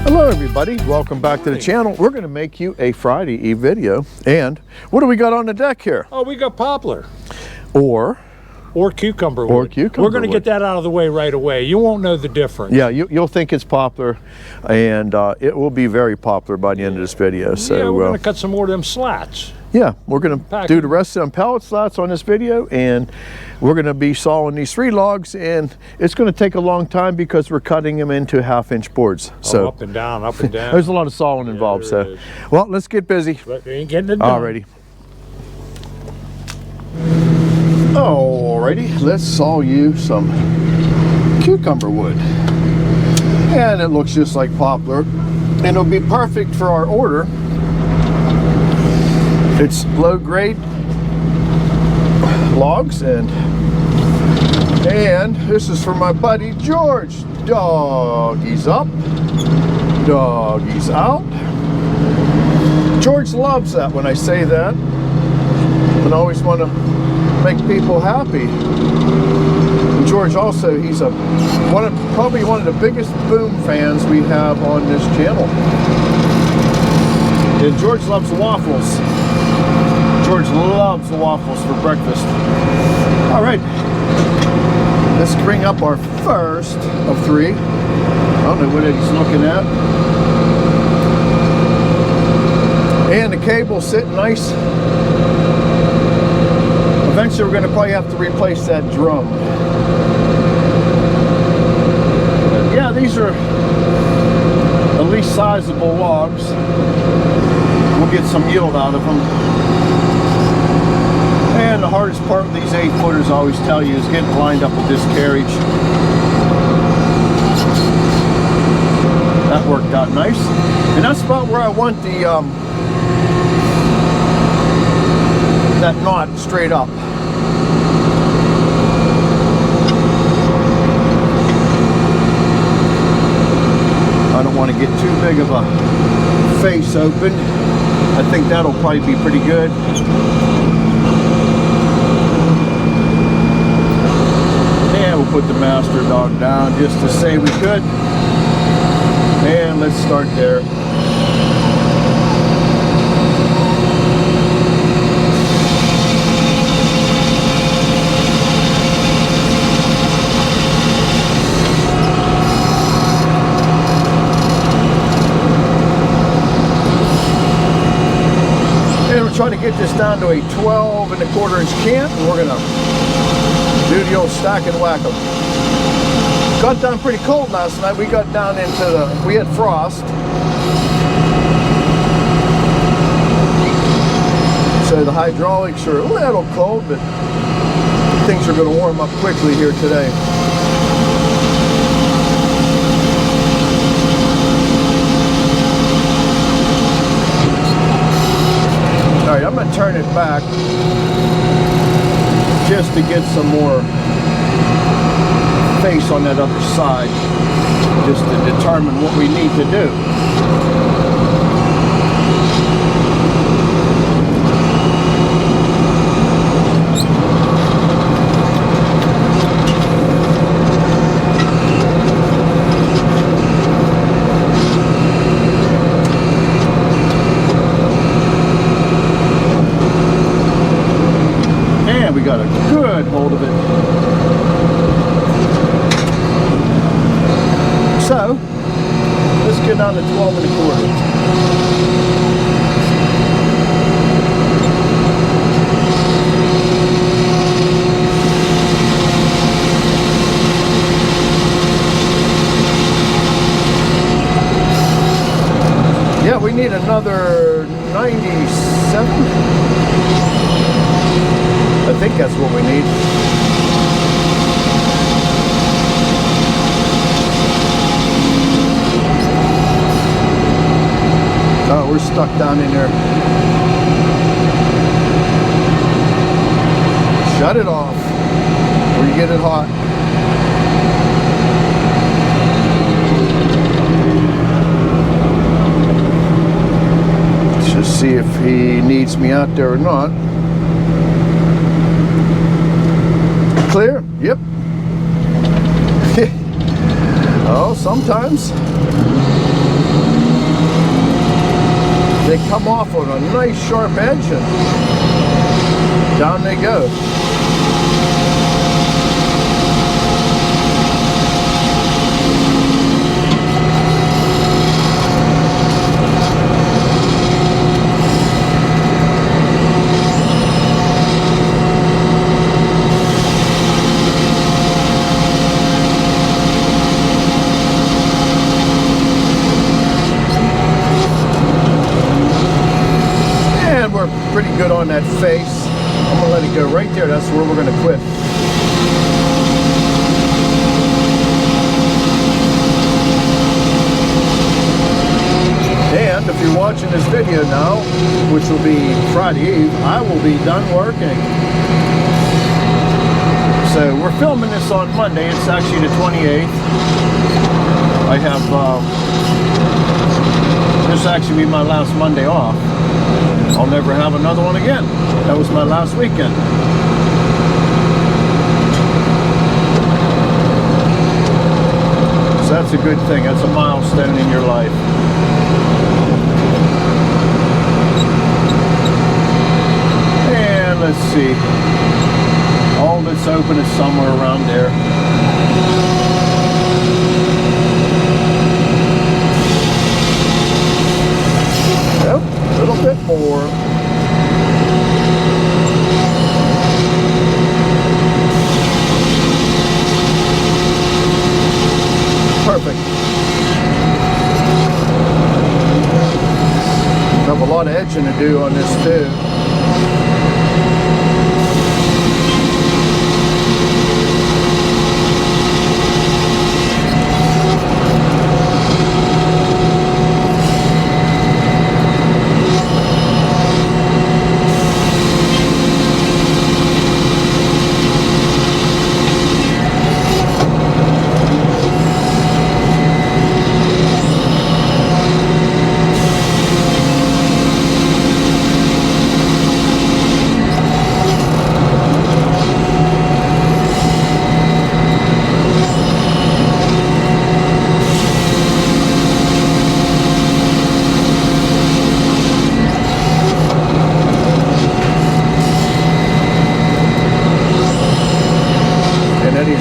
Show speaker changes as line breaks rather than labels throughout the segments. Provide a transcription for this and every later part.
Hello everybody, welcome back to the channel. We're going to make you a Friday Eve video. And what do we got on the deck here?
Oh, we got poplar.
Or
cucumber wood.
Or cucumber
We're going to
wood.
get that out of the way right away. You won't know the difference.
Yeah, you'll think it's poplar, and it will be very popular by the end of this video. So
yeah, we're going to cut some more of them slats.
Yeah, we're going to do the rest of them pallet slats on this video, and we're going to be sawing these 3 logs, and it's going to take a long time because we're cutting them into 1/2-inch boards. So
up and down, up and down.
There's a lot of sawing involved. So, well, let's get busy.
But we ain't getting it done.
Alrighty. Alrighty, let's saw you some cucumber wood. And it looks just like poplar. And it'll be perfect for our order. It's low grade logs, and this is for my buddy George. Doggies up, doggies out. George loves that when I say that. And I always want to make people happy. And George also, he's probably one of the biggest boom fans we have on this channel. And George loves waffles. George loves waffles for breakfast. All right, let's bring up our first of 3. I don't know what he's looking at. And the cable's sitting nice. Eventually we're going to probably have to replace that drum. Yeah, these are at least sizable logs. We'll get some yield out of them. And the hardest part with these 8-footers, I always tell you, is getting lined up with this carriage. That worked out nice. And that's about where I want the that knot straight up. I don't want to get too big of a face open. I think that'll probably be pretty good. And we'll put the master dog down just to say we could. And let's start there. Trying to get this down to a 12¼ inch cant, and we're gonna do the old stack and whack them. Got down pretty cold last night. We got down into we had frost, so the hydraulics are a little cold, but things are going to warm up quickly here today. Alright, I'm going to turn it back just to get some more face on that other side, just to determine what we need to do. Got a good hold of it. So let's get down to 12¼ Yeah, we need another 97. I think that's what we need. Oh, we're stuck down in there. Shut it off or you get it hot. Let's just see if he needs me out there or not. Clear? Yep. Oh, sometimes. they come off on a nice sharp edge and down they go. Pretty good on that face. I'm gonna let it go right there. That's where we're gonna quit. And if you're watching this video now, which will be Friday Eve, I will be done working. So we're filming this on Monday. It's actually the 28th. I have this will actually be my last Monday off. I'll never have another one again. That was my last weekend. So that's a good thing. That's a milestone in your life. And let's see. All that's open is somewhere around there. Yep, a little bit more. Perfect. I have a lot of edging to do on this too.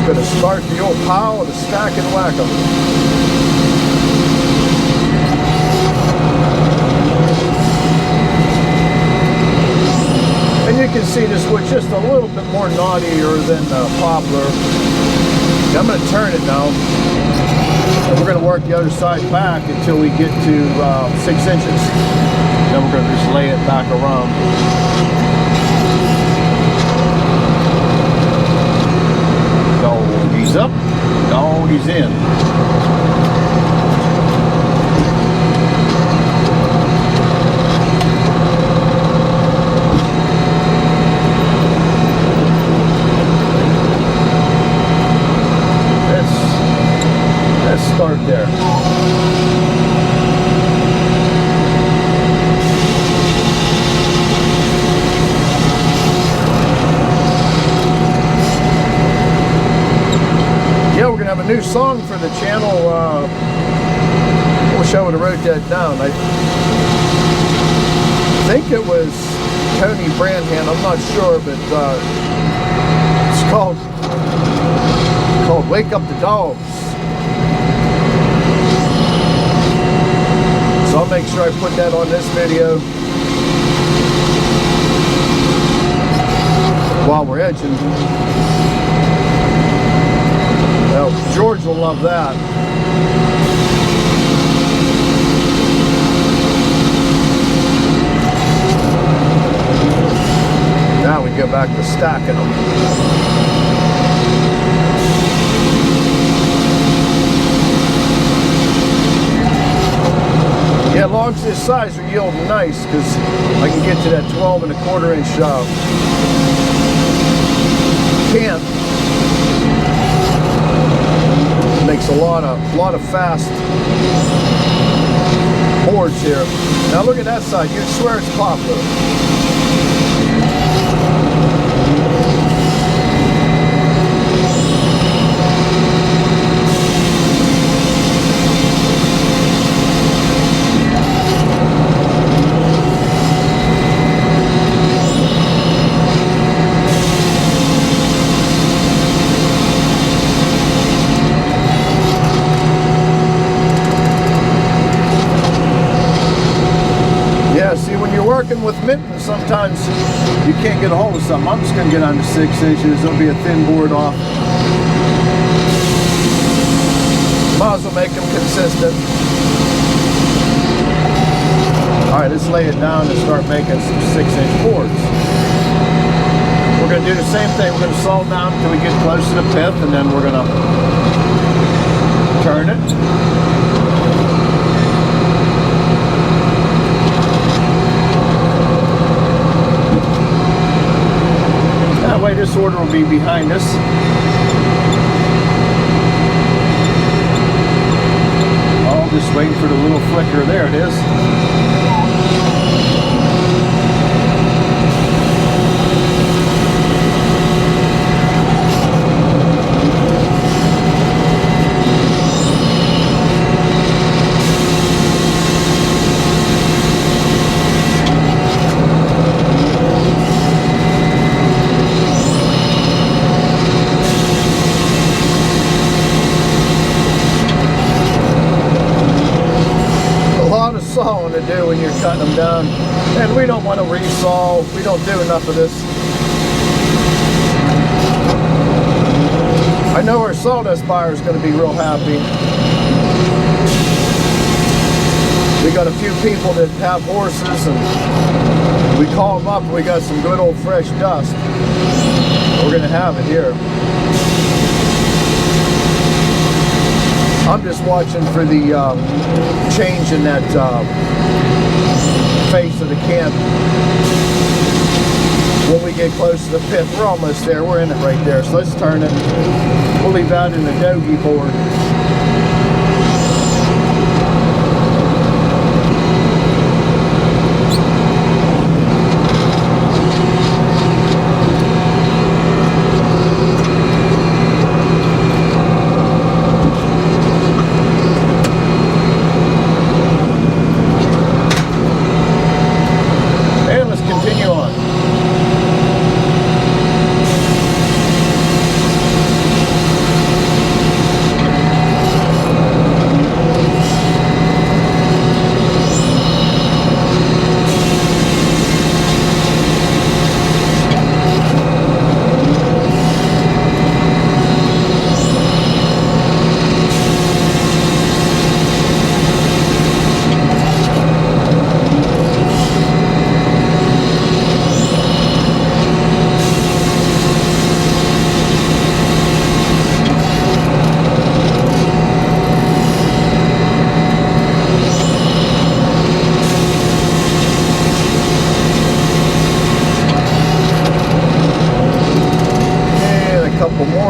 Going to start the old pile to stack and whack them. And you can see this wood just a little bit more knottier than poplar. I'm going to turn it now. And we're going to work the other side back until we get to 6 inches. Then we're going to just lay it back around. Doggies up, doggies in. Let's start there. Yeah, we're gonna have a new song for the channel. I wish I would have wrote that down. I think it was Tony Brandhan. I'm not sure, but it's called "Wake Up the Dogs." So I'll make sure I put that on this video while we're edging. Well, George will love that. Now we go back to stacking them. Yeah, logs this size are yielding nice because I can get to that 12¼ inch can. Makes a lot of fast boards here. Now look at that side. You'd swear it's poplar. equipment, and sometimes you can't get a hold of something. I'm just going to get on to 6 inches. There'll be a thin board off. Might as well make them consistent. Alright, let's lay it down and start making some 6-inch boards. We're going to do the same thing. We're going to saw down until we get close to the pith, and then we're going to turn it. That way this order will be behind us. Oh, just waiting for the little flicker. There it is. Sawing to do when you're cutting them down, and we don't want to resaw. We don't do enough of this. I know our sawdust buyer is going to be real happy. We got a few people that have horses, and we call them up and we got some good old fresh dust. We're going to have it here. I'm just watching for the change in that face of the can. When we get close to the pith, we're almost there. We're in it right there. So let's turn it. We'll leave that in the dogie board.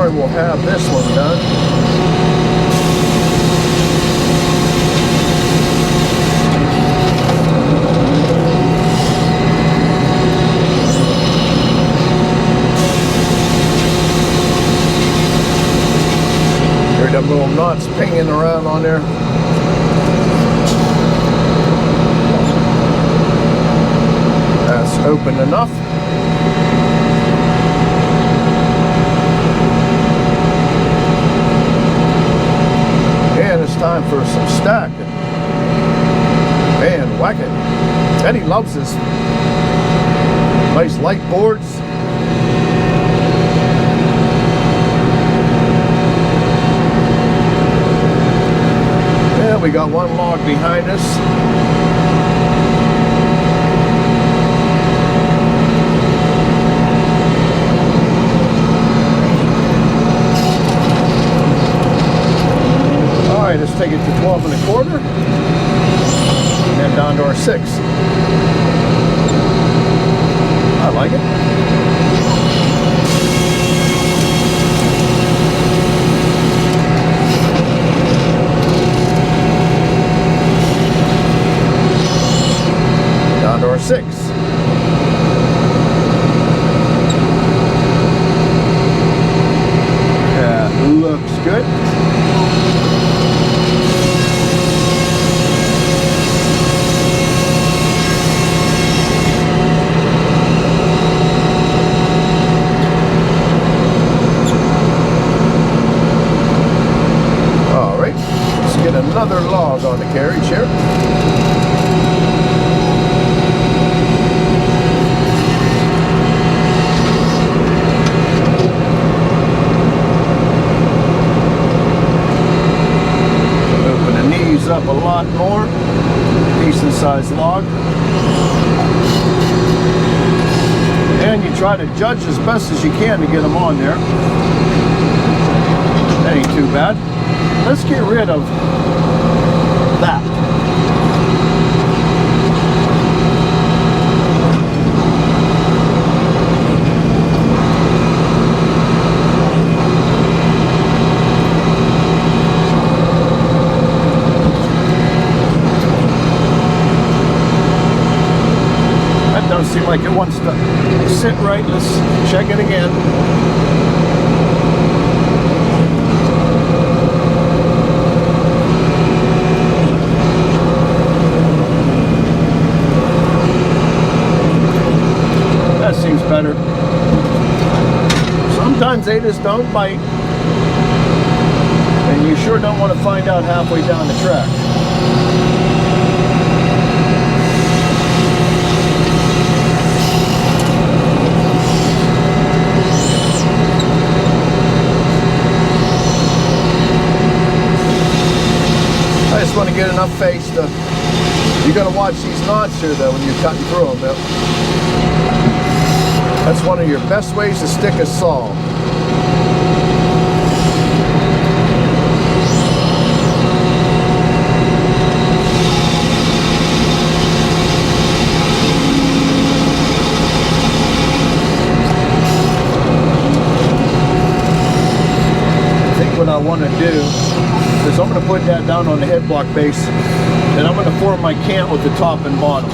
And we'll have this one done. Hear them little knots pinging around on there. That's open enough. Time for some stacking. Man, whack it. Eddie loves this. Nice light boards. Yeah, we got one log behind us. Alright, let's take it to 12 1/4 and then down to our 6. I like it. Down to our 6. Yeah, looks good. Another log on the carriage here. knot more. Decent sized log. And you try to judge as best as you can to get them on there. That ain't too bad. Let's get rid of that. Doesn't seem like it wants to sit right. Let's check it again. That seems better. Sometimes they just don't bite, and you sure don't want to find out halfway down the track. I just want to get enough face to, you got to watch these knots here though when you're cutting through them. That's one of your best ways to stick a saw. I think what I want to do is I'm going to put that down on the head block base, and I'm going to form my cant with the top and bottom.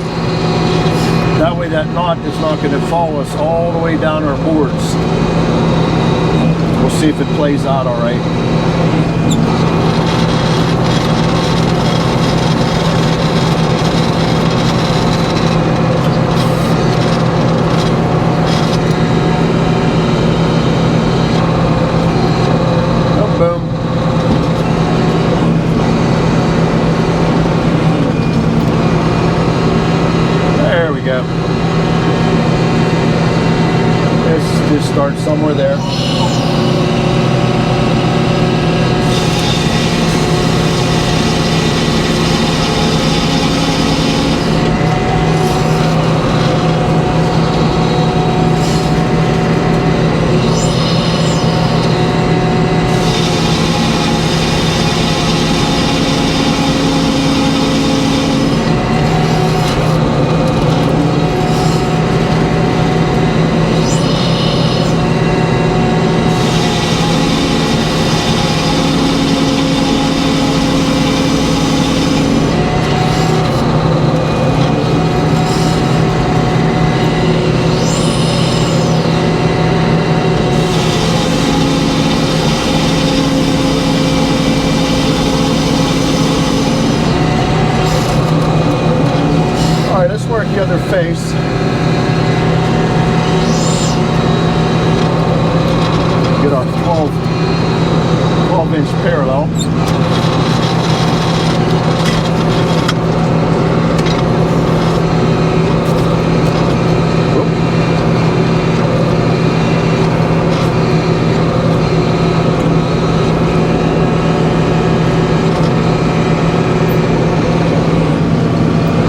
That way that knot is not going to follow us all the way down our boards. We'll see if it plays out all right. Start somewhere there. The other face. Get our 12-inch parallel.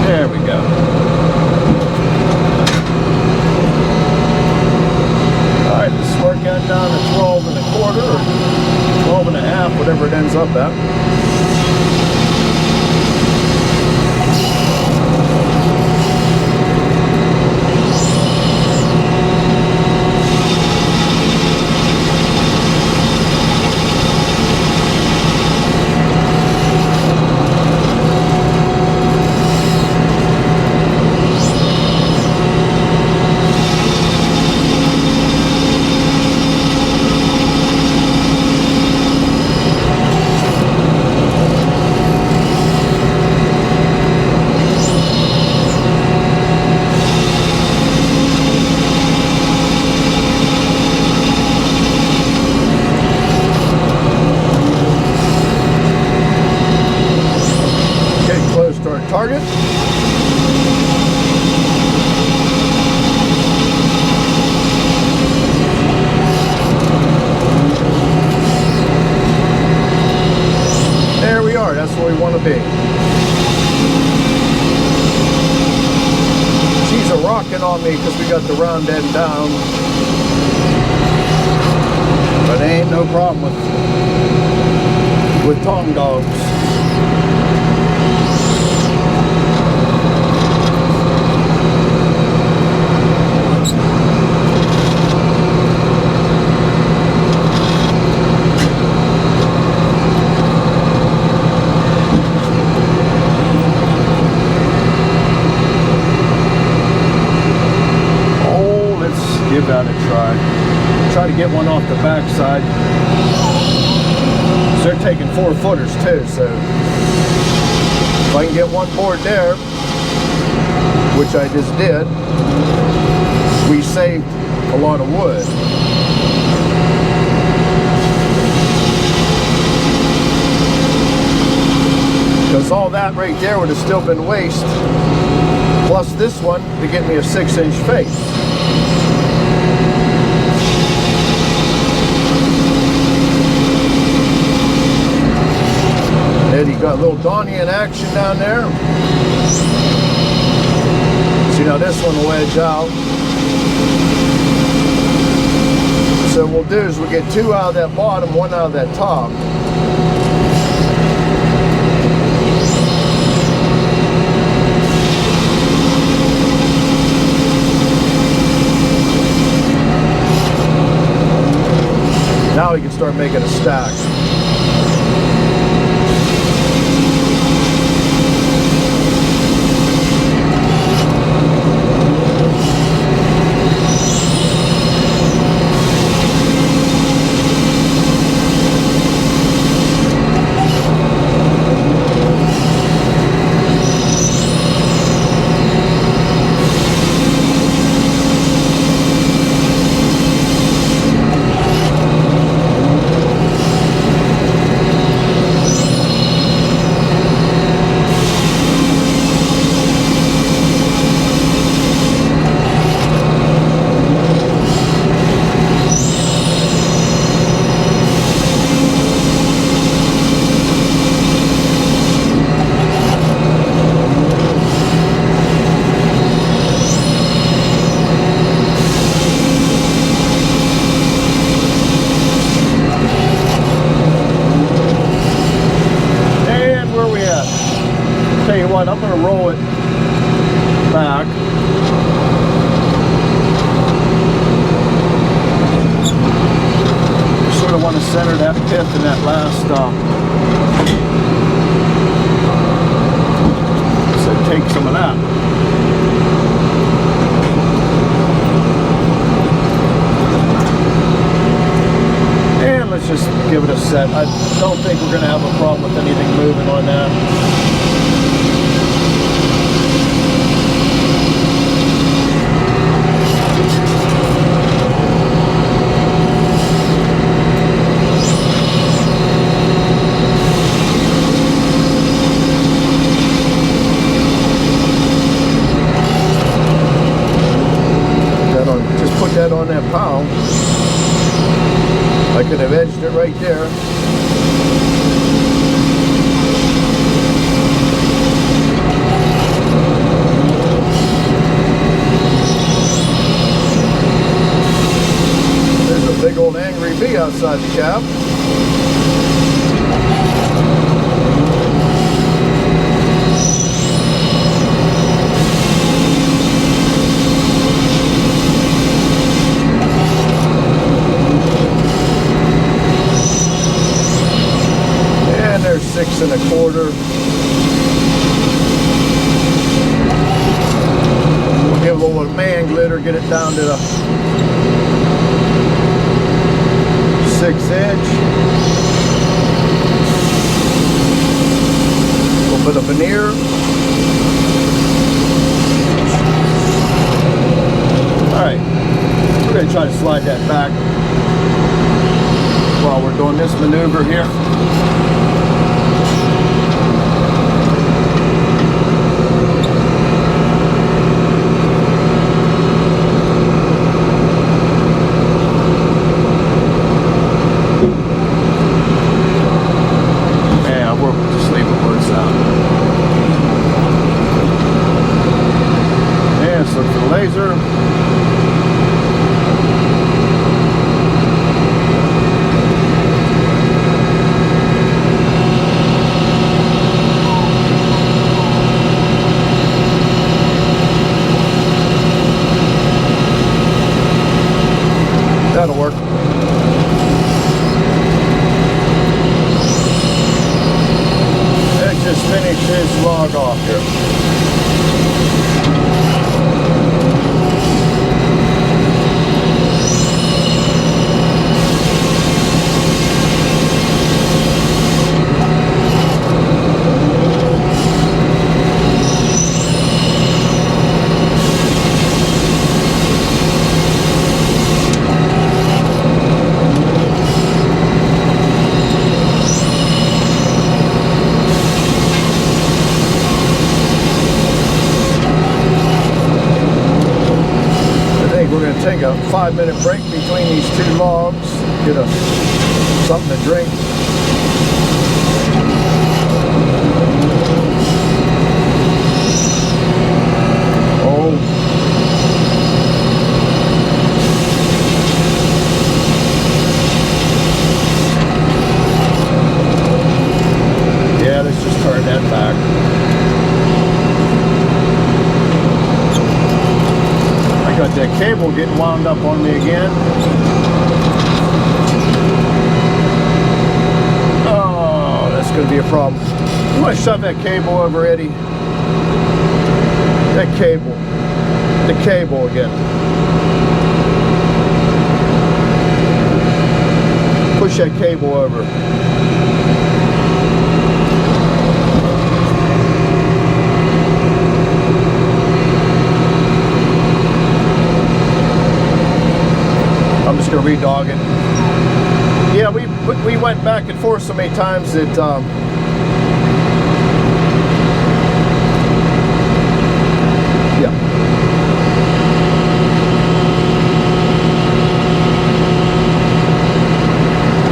There we go. Down to 12 and a quarter or 12 and a half, whatever it ends up at. Target. There we are. That's where we want to be. on me because we got the round end down. But it ain't no problem with tongue dogs. Give that a try. Try to get one off the back side. So they're taking 4-footers too, so if I can get one board there, which I just did, we saved a lot of wood. Because all that right there would have still been waste, plus this one to get me a 6-inch face. Eddie got a little Donnie in action down there. See, now this one will edge out. So what we'll do is we'll get 2 out of that bottom, 1 out of that top. Now we can start making a stack. I'm going to roll it back. Sort of want to center that pith in that last so take some of that. And let's just give it a set. I don't think we're going to have a problem with anything moving on that. That on that pound, I could have edged it right there. There's a big old angry bee outside the cab. There's 6 1/4. We'll give it a little man glitter, get it down to the 6-inch. A little bit of veneer. Alright, we're going to try to slide that back while we're doing this maneuver here. Look for the laser. is log off here. Take a 5-minute break between these two logs, get something to drink. Oh. Yeah, let's just turn that back. Got that cable getting wound up on me again. Oh, that's going to be a problem. You want to shove that cable over, Eddie? That cable. The cable again. Push that cable over. I'm just going to re-dog it. Yeah, we went back and forth so many times that yeah.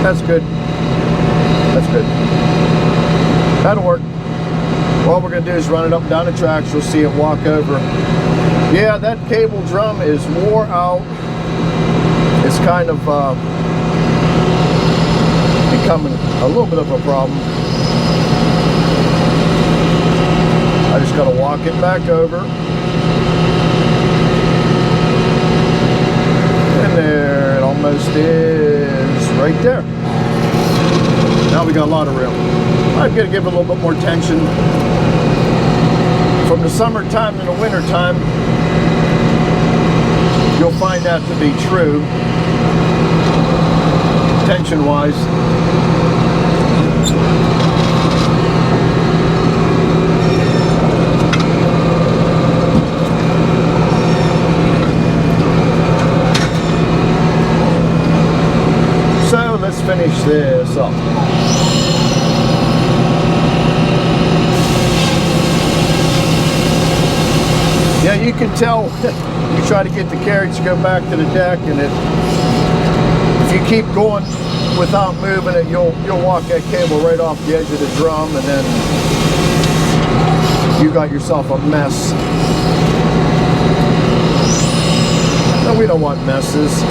That's good. That's good. That'll work. All we're going to do is run it up and down the tracks. You'll see it walk over. Yeah, that cable drum is wore out. It's kind of becoming a little bit of a problem. I just got to walk it back over. And there it almost is, right there. Now we got a lot of room. I'm going to give it a little bit more tension. From the summertime to the wintertime, you'll find that to be true, tension-wise. So let's finish this up. Yeah, you can tell. You try to get the carriage to go back to the deck, and if you keep going without moving it, you'll walk that cable right off the edge of the drum, and then you got yourself a mess. No, we don't want messes.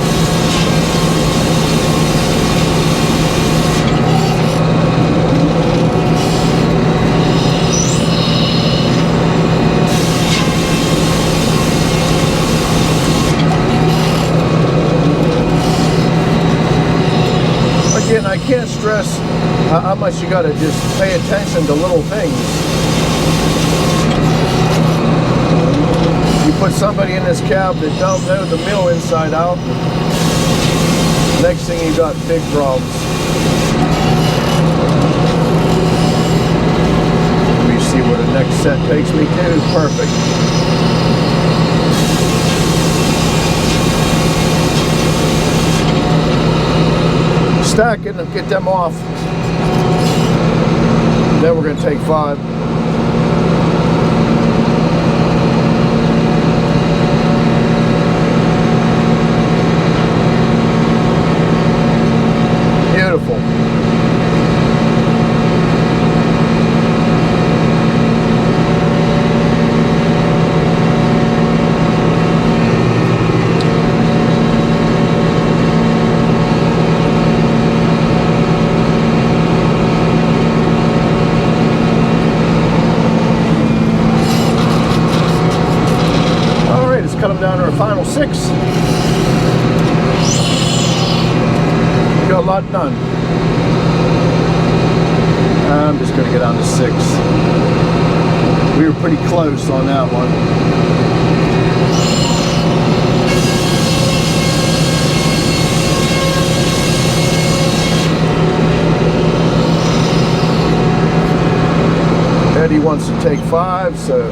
Again, I can't stress how much you got to just pay attention to little things. You put somebody in this cab that don't know the mill inside out, next thing you got big problems. Let me see where the next set takes me to. Perfect. Stack it and get them off. Then we're going to take 5. Beautiful. Cut them down to our final 6. Got a lot done. I'm just going to get down to 6. We were pretty close on that one. Eddie wants to take 5, so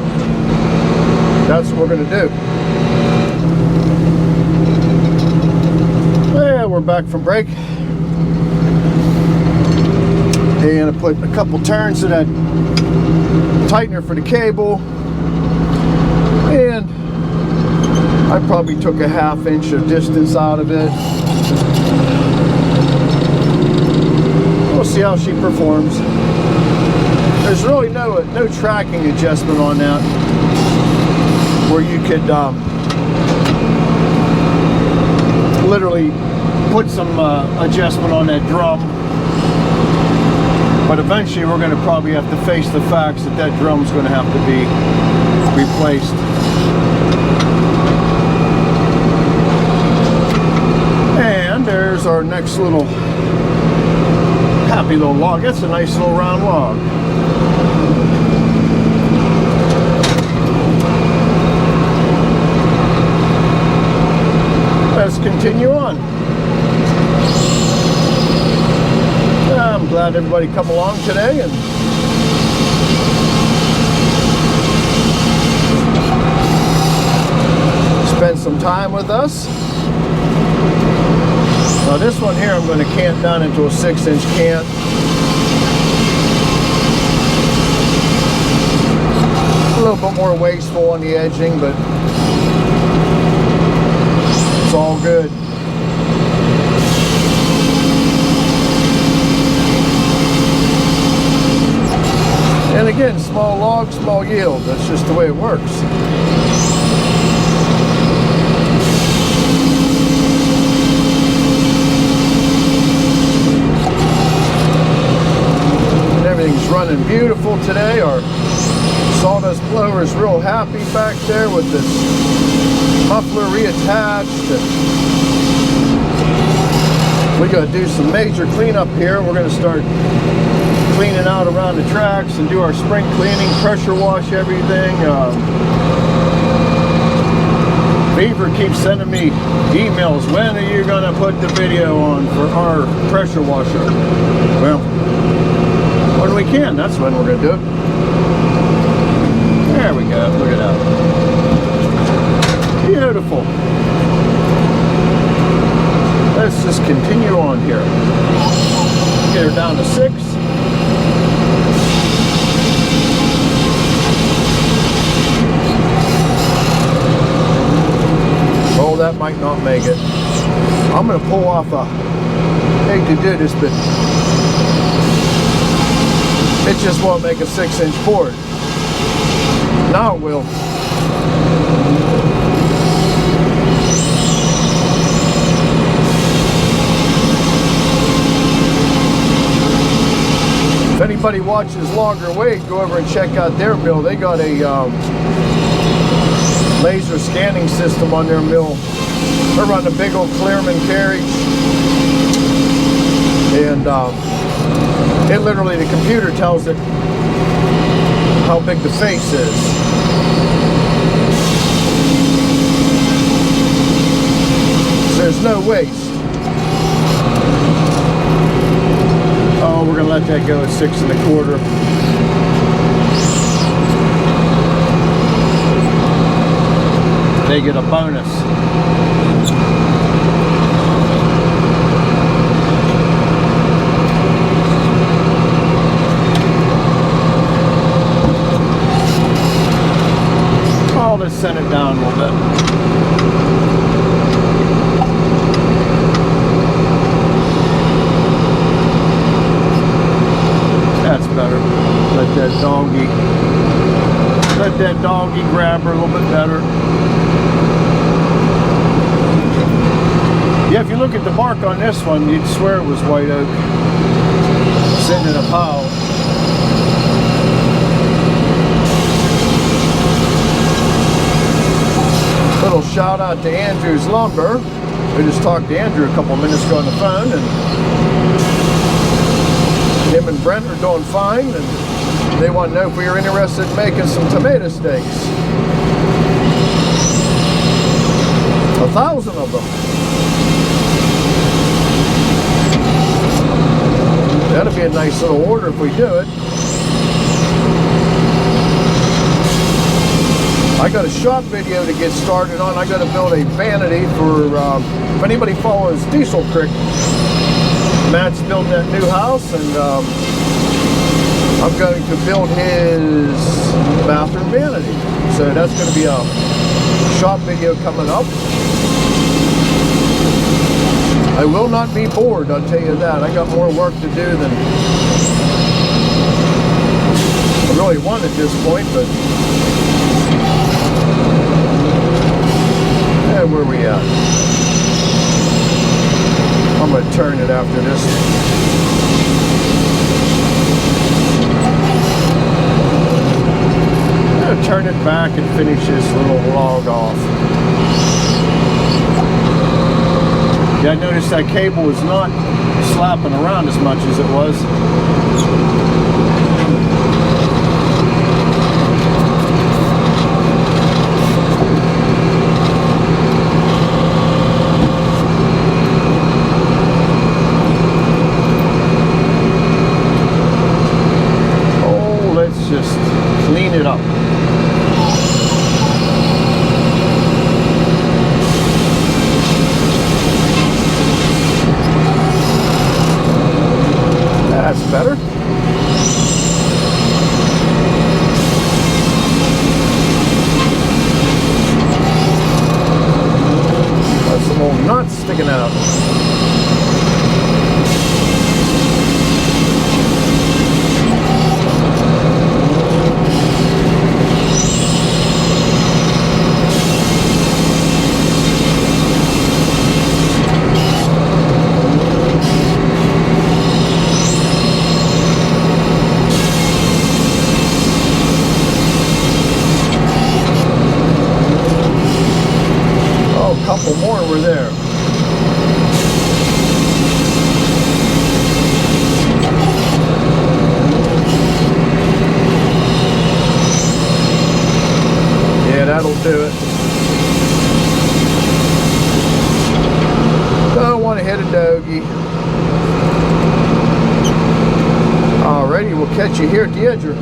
that's what we're going to do. Yeah, we're back from break. And I put a couple turns to that tightener for the cable. And I probably took a 1/2 inch of distance out of it. We'll see how she performs. There's really no tracking adjustment on that, where you could literally put some adjustment on that drum. But eventually we're going to probably have to face the facts that that drum's going to have to be replaced. And there's our next little happy little log. That's a nice little round log. Let's continue on. I'm glad everybody come along today and spend some time with us. Now this one here I'm going to cant down into a 6-inch cant. A little bit more wasteful on the edging, but it's all good. And again, small log, small yield. That's just the way it works. And everything's running beautiful today. Our sawdust blower is real happy back there with this muffler reattached. We got to do some major cleanup here. We're going to start cleaning out around the tracks and do our spring cleaning, pressure wash everything. Beaver keeps sending me emails. When are you going to put the video on for our pressure washer? Well, when we can, that's when we're going to do it. There we go. Look at that. Beautiful. Let's just continue on here. Get her down to 6. Oh, that might not make it. I'm going to pull off a, hate to do this, but it just won't make a 6-inch cord. Now it will. If anybody watches Longer Wade, go over and check out their mill. They got a laser scanning system on their mill. They're running a big old Clearman carriage, and it literally, the computer tells it how big the face is. So there's no waste. Oh, we're gonna let that go at 6 1/4. They get a bonus. Oh, let's send it down a little bit. That's better. Let that doggy grab her a little bit better. Yeah, if you look at the bark on this one, you'd swear it was white oak sitting in a pile. Little shout out to Andrew's Lumber. We just talked to Andrew a couple minutes ago on the phone, and him and Brent are doing fine, and They want to know if we are interested in making some tomato steaks. 1,000 of them. That'll be a nice little order if we do it. I got a shop video to get started on. I got to build a vanity for, if anybody follows Diesel Creek, Matt's building that new house, and I'm going to build his bathroom vanity. So that's going to be a shop video coming up. I will not be bored, I'll tell you that. I got more work to do than I really want at this point, but where are we at? I'm going to turn it after this. I'm going to turn it back and finish this little vlog off. Yeah, I noticed that cable was not slapping around as much as it was. Just clean it up. That's better. Got some old nuts sticking out. Couple more were there. Yeah, that'll do it. Don't want to hit a doggy. Alrighty, we'll catch you here at the edger.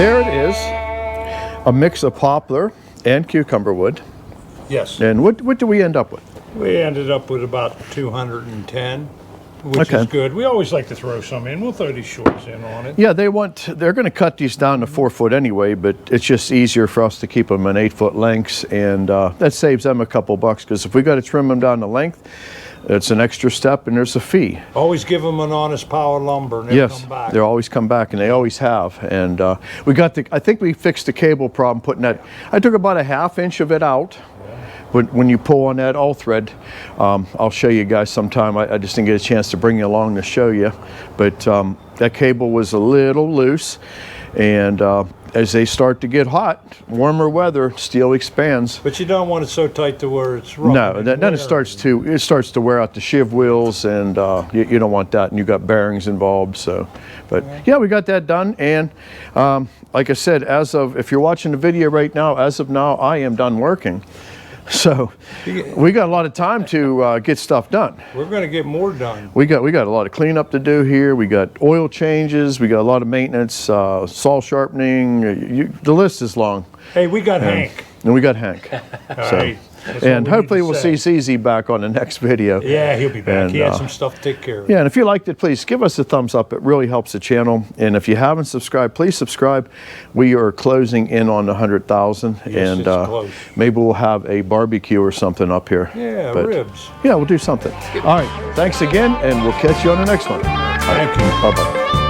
there it is, a mix of poplar and cucumber wood.
Yes.
And what do we end up with?
We ended up with about 210, which
Okay.
is good. We always like to throw some in. We'll throw these shorts in on it.
Yeah, they're going to cut these down to 4 foot anyway, but it's just easier for us to keep them in 8 foot lengths, and that saves them a couple bucks, because if we got to trim them down to length, it's an extra step and there's a fee.
Always give them an honest pile of lumber and they'll
Yes,
come back.
they'll always come back, and they always have. And I think we fixed the cable problem putting that. I took about a 1/2 inch of it out. But when you pull on that all thread, I'll show you guys sometime. I just didn't get a chance to bring you along to show you. But that cable was a little loose, and as they start to get hot, warmer weather, steel expands.
But you don't want it so tight to where it's rough.
No, then it starts to wear out the shiv wheels, and you don't want that, and you got bearings involved. So, but yeah, we got that done, and like I said, if you're watching the video right now, as of now, I am done working. So we got a lot of time to get stuff done.
We're going to get more done.
We got a lot of cleanup to do here. We got oil changes. We got a lot of maintenance, saw sharpening. The list is long.
Hey, we got Hank.
And we got Hank.
All right. That's
And
all we
hopefully
need to
we'll
say.
see ZZ back on the next video.
Yeah, he'll be back.
And,
He had some stuff to take care of.
Yeah, and if you liked it, please give us a thumbs up. It really helps the channel. And if you haven't subscribed, please subscribe. We are closing in on 100,000,
Yes,
and
it's close.
maybe we'll have a barbecue or something up here.
Yeah,
But,
ribs.
Yeah, we'll do something. All right, thanks again, and we'll catch you on the next one.
Thank you.
Bye-bye.